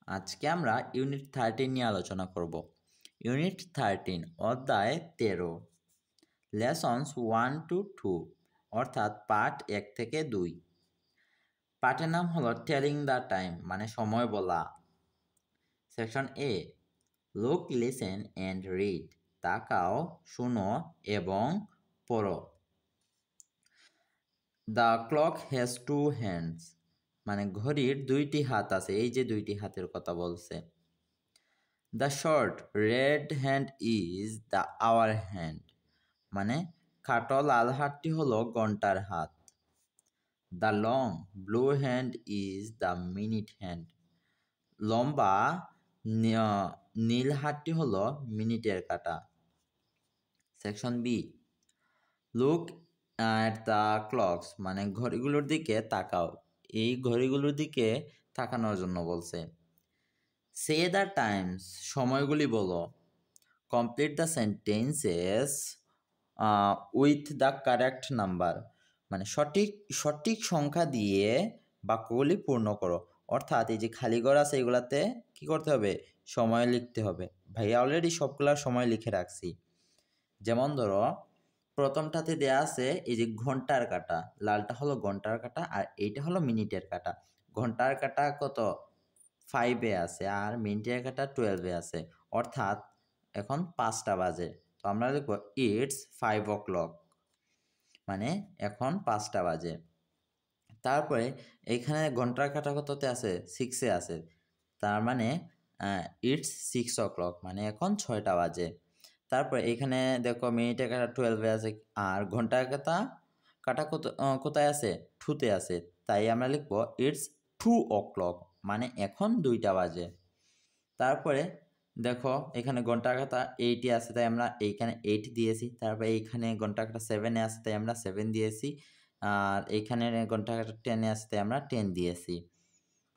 আজকে আমরা ইউনিট 13 নিয়ে আলোচনা করব। ইউনিট 13 অধ্যায় 13 লেসনস 1 to 2 অর্থাৎ পার্ট 1 থেকে 2। পার্টের নাম হলো টেলিং দ্য টাইম মানে সময় বলা। Section A look listen and read তাকাও শুনো এবং পড়ো। The clock has to hands মানে ঘড়ির দুইটি হাত আছে, এই যে দুইটি হাতের কথা বলছে। The short red hand is the hour hand মানে খাটো লাল হাতটি হলো ঘন্টার হাত। The long blue hand is the minute hand লম্বা নীল হাতটি হলো মিনিটের কাঁটা। Section B look at the clocks মানে ঘড়িগুলোর দিকে তাকাও, এই ঘড়িগুলোর দিকে তাকানোর জন্য বলছে। সে দ্য টাইমস সময়গুলি বলো। Complete the sentences with the correct number মানে সঠিক সংখ্যা দিয়ে বাক্যগুলি পূর্ণ করো। অর্থাৎ এই যে খালি ঘর আছে এগুলাতে কি করতে হবে, সময় লিখতে হবে। ভাইয়া অলরেডি সবগুলা সময় লিখে রাখছি। যেমন ধরো প্রথমটাতে দেয়া আছে এই যে ঘন্টার কাঁটা, লালটা হলো ঘন্টার কাঁটা আর এইটা হলো মিনিটের কাঁটা। ঘন্টার কাঁটা কত 5-এ আছে আর মিনিটের কাঁটা 12-এ আছে, অর্থাৎ এখন 5টা বাজে। তো আমরা লিখবো ইটস 5 o'clock মানে এখন 5টা বাজে। তারপরে এইখানে ঘন্টার কাঁটা কততে আছে 6-এ আছে, তার মানে ইটস 6 o'clock মানে এখন 6টা বাজে। তারপরে এখানে দেখো মিনিটের কাঁটা 12-এ আছে আর ঘন্টার কাঁটা কোথায় আছে 2-তে আছে, তাই আমরা লিখবো ইটস 2 o'clock মানে এখন 2টা বাজে। তারপরে দেখো এখানে ঘন্টার কাঁটা 8-এ আছে তাই আমরা এইখানে 8 দিয়েছি। তারপরে এইখানে ঘন্টার কাঁটা 7-এ আছে তাই আমরা 7 দিয়েছি। আর এইখানে ঘন্টার কাঁটা 10-এ আছে তাই আমরা 10 দিয়েছি।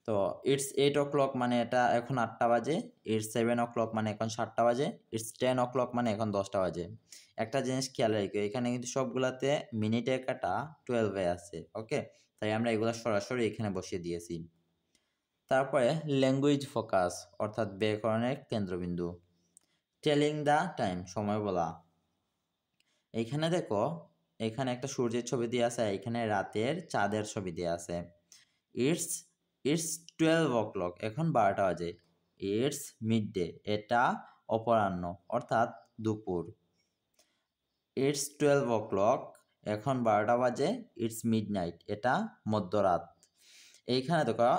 তো ইটস 8 o'clock মানে এটা এখন 8টা বাজে, ইটস 7 o'clock মানে এখন 7টা বাজে, ইটস 10 o'clock মানে এখন 10টা বাজে। একটা জিনিস খেয়াল রেখো, এখানে কিন্তু সবগুলাতে মিনিটের কাঁটা 12-এ আছে, ওকে, তাই আমরা এগুলো সরাসরি এখানে বসিয়ে দিয়েছি। তারপরে ল্যাঙ্গুয়েজ ফোকাস অর্থাৎ ব্যাকরণের কেন্দ্রবিন্দু। টেলিং দ্য টাইম সময় বলা। এইখানে দেখো এখানে একটা সূর্যের ছবি দিয়ে আছে, এখানে রাতের চাঁদের ছবি দিয়ে আছে। ইটস ইটস 12 o'clock এখন 12টা বাজে। ইটস মিড ডে এটা অপরাহ্ন অর্থাৎ দুপুর। ইটস 12 o'clock এখন 12টা বাজে। ইটস মিড নাইট এটা মধ্যরাত। এইখানে দেখো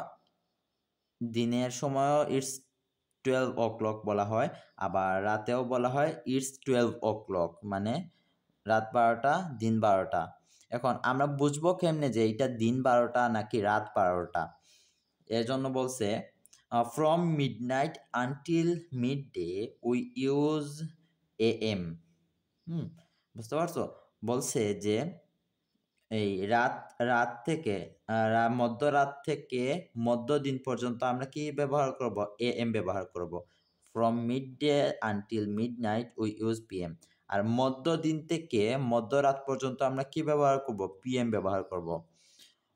দিনের সময়ও ইটস 12 o'clock বলা হয়, আবার রাতেও বলা হয় ইটস 12 o'clock মানে রাত 12টা দিন 12টা। এখন আমরা বুঝবো কেমনে যে এইটা দিন 12টা নাকি রাত 12টা, এর জন্য বলছে from midnight until mid day we use AM। বুঝতে পারছো, বলছে যে এই রাত থেকে মধ্যরাত থেকে মধ্যদিন পর্যন্ত আমরা কি ব্যবহার করব, AM ব্যবহার করব। From mid day until mid night we use PM। আর মধ্যদিন থেকে মধ্যরাত পর্যন্ত আমরা কি ব্যবহার করব, PM ব্যবহার করব।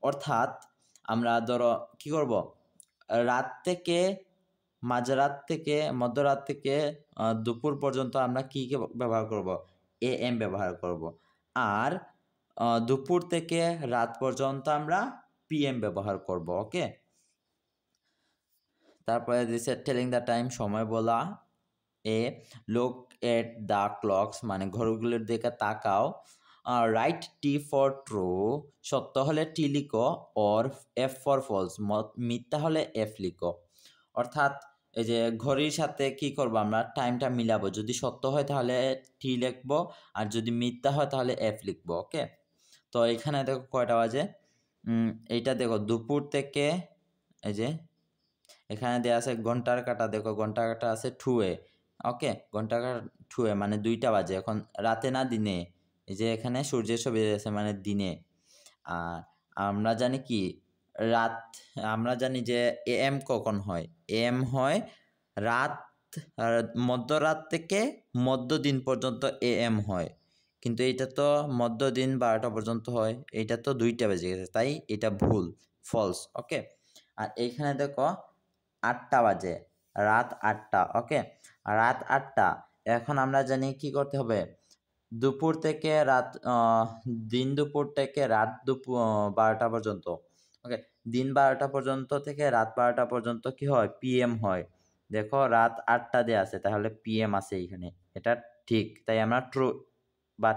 অর্থাৎ আমরা ধরো কি করব, রাত থেকে মাঝরাত থেকে মধ্যরাত থেকে দুপুর পর্যন্ত আমরা কি ব্যবহার করব, AM ব্যবহার করব। আর দুপুর থেকে রাত পর্যন্ত আমরা PM ব্যবহার করব, ওকে। তারপরে দিছে টেলিং দ্য টাইম সময় বলা। এ লুক এট দ্য ক্লকস মানে ঘড়িগুলোর দিকে তাকাও। রাইট টি ফর ট্রু সত্য হলে টি লিখো, অর F ফর ফলস মিথ্যা হলে F লিখো। অর্থাৎ এই যে ঘড়ির সাথে কি করবো আমরা টাইমটা মিলাবো, যদি সত্য হয় তাহলে টি লিখবো আর যদি মিথ্যা হয় তাহলে F লিখবো, ওকে। তো এখানে দেখো কয়টা বাজে, এইটা দেখো দুপুর থেকে এই যে এখানে দেওয়া আছে ঘন্টার কাঁটা, দেখো ঘন্টার কাঁটা আছে 2-এ, ওকে, ঘন্টার কাঁটা 2-এ মানে 2টা বাজে, এখন রাতে না দিনে। এই যে এখানে সূর্যের ছবি আছে মানে দিনে। আর আমরা জানি কি রাত, আমরা জানি যে AM কখন হয়, AM হয় রাত মধ্যরাত থেকে মধ্যদিন পর্যন্ত AM হয়, কিন্তু এইটা তো মধ্যদিন 12টা পর্যন্ত হয়, এইটা তো 2টা বেজে গেছে তাই এটা ভুল, ফলস, ওকে। আর এইখানে দেখো 8টা বাজে, রাত 8টা। ওকে, রাত 8টা। এখন আমরা জানি কি করতে হবে, দুপুর থেকে রাত দিন দুপুর থেকে রাত 12টা পর্যন্ত। ওকে, দিন 12টা পর্যন্ত থেকে রাত 12টা পর্যন্ত কি হয়, পিএম হয়। দেখো রাত 8টা দেয়া আছে, তাহলে পিএম আছে এইখানে, এটা ঠিক, তাই আমরা ট্রু বা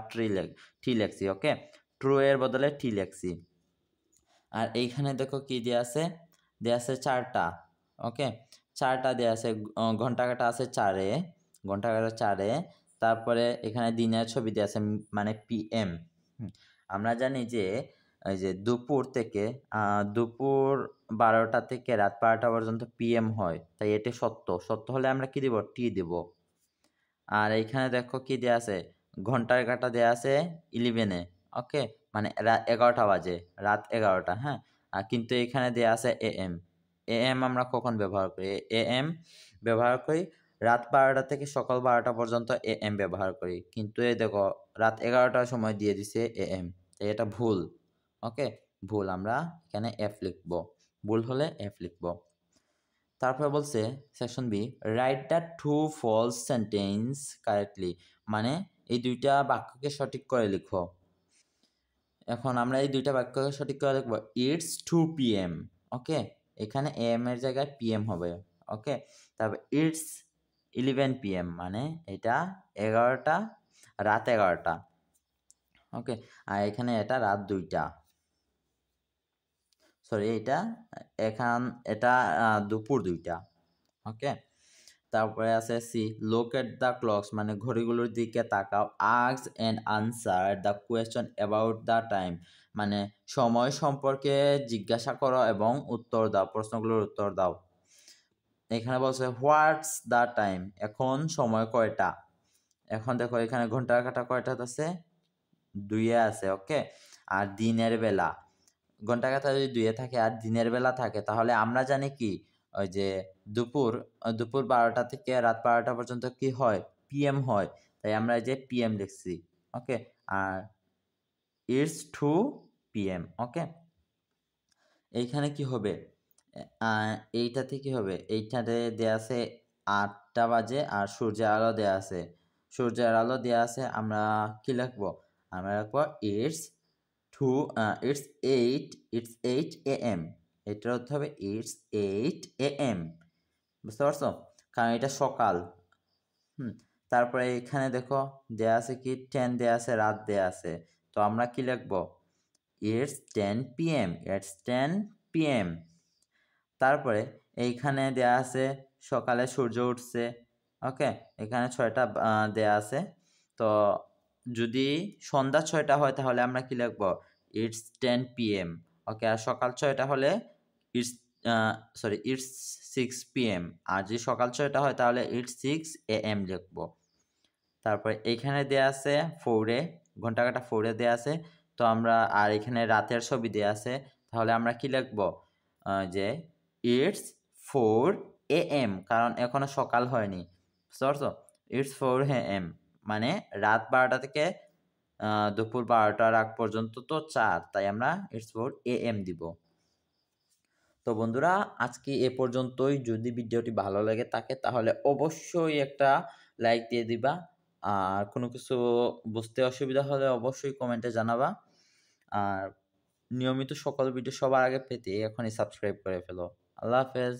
টি লেখছি। ওকে, ট্রু এর বদলে টি লেখছি। আর এইখানে দেখো কি দেয়া আছে, দেয়া আছে 4টা। ওকে, 4টা দেয়া আছে, ঘন্টা কাটা আছে 4-এ, ঘন্টা কাটা 4-এ। তারপরে এখানে দিনের ছবি দেয়া আছে, মানে পিএম। আমরা জানি যে এই যে দুপুর থেকে দুপুর 12টা থেকে রাত 12টা পর্যন্ত পিএম হয়, তাই এটি সত্য। সত্য হলে আমরা কি দিব, টি দিব। আর এইখানে দেখো কি দেয়া আছে, ঘন্টার কাঁটা দেয়া আছে 11-এ। ওকে, মানে 11টা বাজে, রাত 11টা। হ্যাঁ, কিন্তু এখানে দেয়া আছে এএম। এএম আমরা কখন ব্যবহার করি, এএম ব্যবহার করি রাত 12টা থেকে সকাল 12টা পর্যন্ত এএম ব্যবহার করি, কিন্তু এই দেখো রাত 11টার সময় দিয়ে দিছে এএম, তাই এটা ভুল। ওকে, ভুল, আমরা এখানে এফ লিখব, ভুল হলে এফ লিখব। তারপরে বলছে section B, write the true false sentence correctly, মানে এই দুইটা বাক্যকে সঠিক করে লিখো। এখন আমরা এই দুইটা বাক্যকে সঠিক করে লিখবো, ইটস 2 PM। ওকে, এখানে এম এর জায়গায় পিএম হবে। ওকে, তারপর ইটস 11 PM, মানে এটা 11টা, রাত 11টা। ওকে, আর এখানে এটা রাত 2টা, সরি এটা দুপুর 2টা। ওকে, তারপরে আছে C, look at the clocks, মানে ঘড়িগুলোর দিকে তাকাও। Ask and answer the question about the time, মানে সময় সম্পর্কে জিজ্ঞাসা করো এবং উত্তর দাও, প্রশ্নগুলোর উত্তর দাও। এখানে বলছে হোয়াটস দ্য টাইম, এখন সময় কয়টা। এখন দেখো এখানে ঘন্টার কাঁটা কয়টা আছে, 2-এ আছে। ওকে, আর দিনের বেলা, ঘন্টা কাঁটা যদি 2-এ থাকে আর দিনের বেলা থাকে, তাহলে আমরা জানি কি, ওই যে দুপুর 12টা থেকে রাত 12টা পর্যন্ত কি হয়, পিএম হয়, তাই আমরা এই যে পিএম লিখছি। ওকে, আর ইটস 2 PM। ওকে, এইখানে কি হবে, এইটাতে কি হবে, এইটাতে দেয়া আছে 8টা বাজে আর সূর্যের আলো দেয়া আছে, সূর্যের আলো দেয়া আছে, আমরা কি লিখবো, আমরা লিখবো ইটস 8 AM। এটার অর্থ হবে ইটস 8 AM, বুঝতে পারছো, কারণ এটা সকাল। তারপরে এখানে দেখো দেয়া আছে কি, 10 দেয়া আছে, রাত দেয়া আছে, তো আমরা কি লিখবো, ইটস 10 PM, ইটস 10 PM। তারপরে এইখানে দেয়া আছে সকালে সূর্য উঠছে। ওকে, এখানে 6টা দেয়া আছে, তো যদি সন্ধ্যা 6টা হয় তাহলে আমরা কি লিখবো, ইটস 10 PM। ওকে, আর সকাল 6টা হলে ইটস ইটস 6 PM। আর যদি সকাল 6টা হয় তাহলে ইটস 6 AM লিখবো। তারপরে এইখানে দেয়া আছে 4-এ, ঘন্টা কাঁটা 4-এ দেয়া আছে, তো আমরা, আর এখানে রাতের ছবি দেয়া আছে, তাহলে আমরা কি লিখবো, যে ইটস 4 AM, কারণ এখনো সকাল হয়নি, বুঝতে পারছো, ইটস 4 AM, মানে রাত 12টা থেকে দুপুর 12টার আগ পর্যন্ত তো 4, তাই আমরা ইটস 4 AM দিব। তো বন্ধুরা, আজকে এ পর্যন্তই। যদি ভিডিওটি ভালো লাগে থাকে তাহলে অবশ্যই একটা লাইক দিয়ে দিবা, আর কোনো কিছু বুঝতে অসুবিধা হলে অবশ্যই কমেন্টে জানাবা। আর নিয়মিত সকল ভিডিও সবার আগে পেতে এখনই সাবস্ক্রাইব করে ফেলো। আল্লাহ হাফেজ।